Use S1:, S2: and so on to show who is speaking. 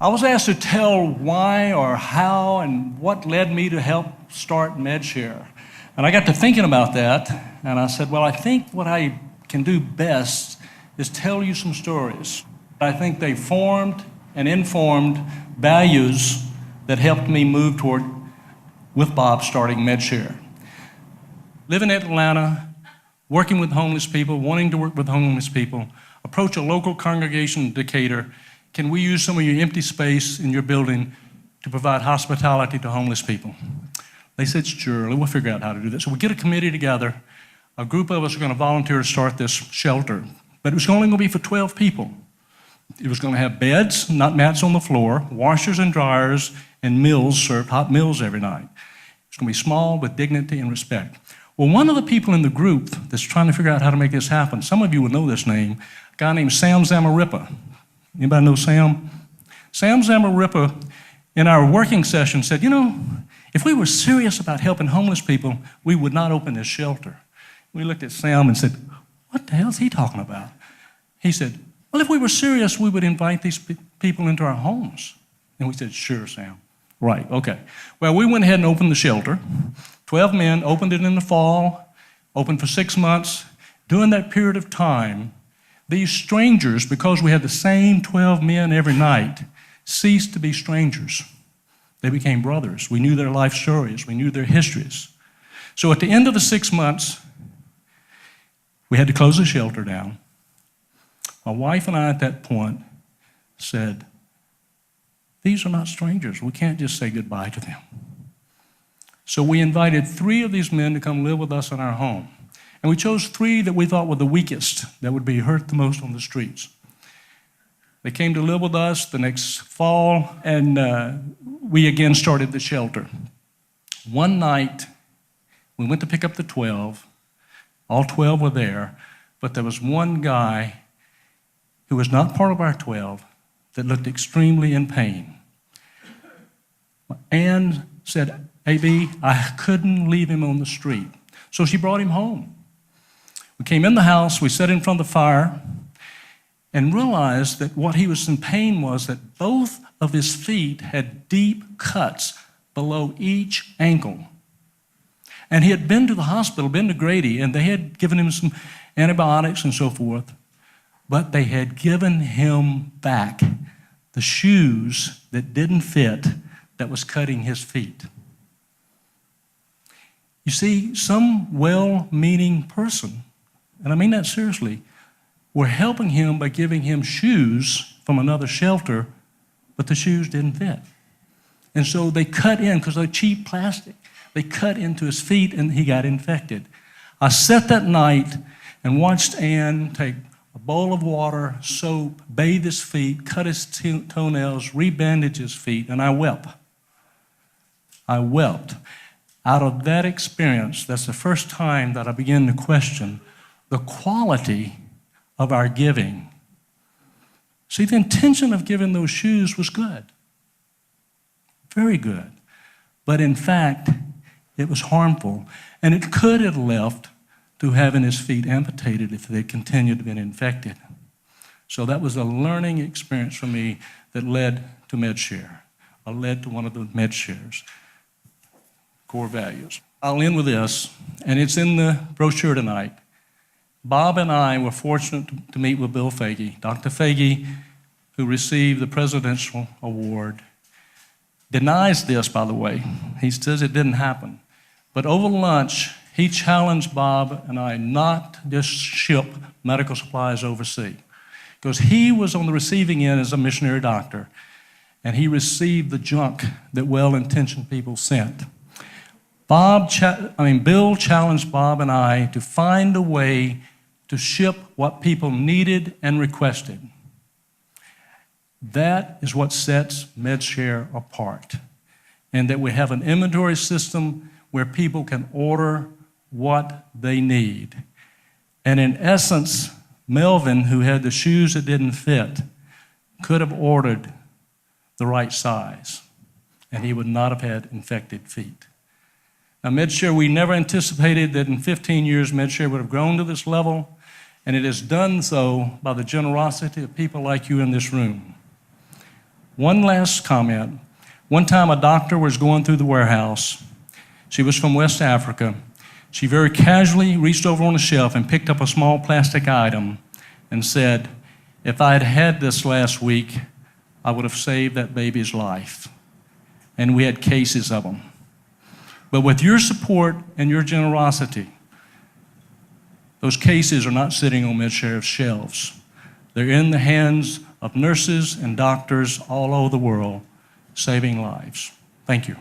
S1: I was asked to tell why or how and what led me to help start MedShare. And I got to thinking about that, and I said, well, I think what I can do best is tell you some stories. I think they formed and informed values that helped me move toward, with Bob, starting MedShare. Living in Atlanta, working with homeless people, wanting to work with homeless people, approach a local congregation in Decatur. Can we use some of your empty space in your building to provide hospitality to homeless people? They said, sure, we'll figure out how to do this. So we get a committee together. A group of us are going to volunteer to start this shelter, but it was only going to be for 12 people. It was going to have beds, not mats on the floor, washers and dryers, and meals served, hot meals every night. It's going to be small with dignity and respect. Well, one of the people in the group that's trying to figure out how to make this happen, some of you would know this name, a guy named Sam Zamarripa. Anybody know Sam? Sam Zamarripa, in our working session, said, you know, if we were serious about helping homeless people, we would not open this shelter. We looked at Sam and said, what the hell is he talking about? He said, well, if we were serious, we would invite these people into our homes. And we said, sure, Sam. Right, okay. Well, we went ahead and opened the shelter. 12 men, opened it in the fall, opened for 6 months. During that period of time, these strangers, because we had the same 12 men every night, ceased to be strangers. They became brothers. We knew their life stories. We knew their histories. So at the end of the 6 months, we had to close the shelter down. My wife and I at that point said, these are not strangers. We can't just say goodbye to them. So we invited 3 of these men to come live with us in our home. And we chose 3 that we thought were the weakest, that would be hurt the most on the streets. They came to live with us the next fall, and we again started the shelter. One night, we went to pick up the 12. All 12 were there, but there was one guy who was not part of our 12 that looked extremely in pain. Anne said, A.B., I couldn't leave him on the street. So she brought him home. We came in the house, we sat in front of the fire, and realized that what he was in pain was that both of his feet had deep cuts below each ankle. And he had been to the hospital, been to Grady, and they had given him some antibiotics and so forth, but they had given him back the shoes that didn't fit that was cutting his feet. You see, some well-meaning person, and I mean that seriously, were helping him by giving him shoes from another shelter, but the shoes didn't fit. And so they cut in, because they're cheap plastic, they cut into his feet and he got infected. I sat that night and watched Ann take a bowl of water, soap, bathe his feet, cut his toenails, rebandage his feet, and I wept. I wept. Out of that experience, that's the first time that I began to question the quality of our giving. See, the intention of giving those shoes was good, very good. But in fact, it was harmful, and it could have left to having his feet amputated if they continued to be infected. So that was a learning experience for me that led to MedShare, or led to one of the MedShare's core values. I'll end with this, and it's in the brochure tonight. Bob and I were fortunate to meet with Bill Foege. Dr. Foege, who received the Presidential Award, denies this, by the way. He says it didn't happen. But over lunch, he challenged Bob and I not to just ship medical supplies overseas, because he was on the receiving end as a missionary doctor, and he received the junk that well-intentioned people sent. Bill challenged Bob and I to find a way to ship what people needed and requested. That is what sets MedShare apart, and that we have an inventory system where people can order what they need. And in essence, Melvin, who had the shoes that didn't fit, could have ordered the right size, and he would not have had infected feet. Now, MedShare, we never anticipated that in 15 years MedShare would have grown to this level, and it has done so by the generosity of people like you in this room. One last comment. One time a doctor was going through the warehouse. She was from West Africa. She very casually reached over on the shelf and picked up a small plastic item and said, "If I had had this last week, I would have saved that baby's life." And we had cases of them. But with your support and your generosity, those cases are not sitting on MedShare's shelves. They're in the hands of nurses and doctors all over the world, saving lives. Thank you.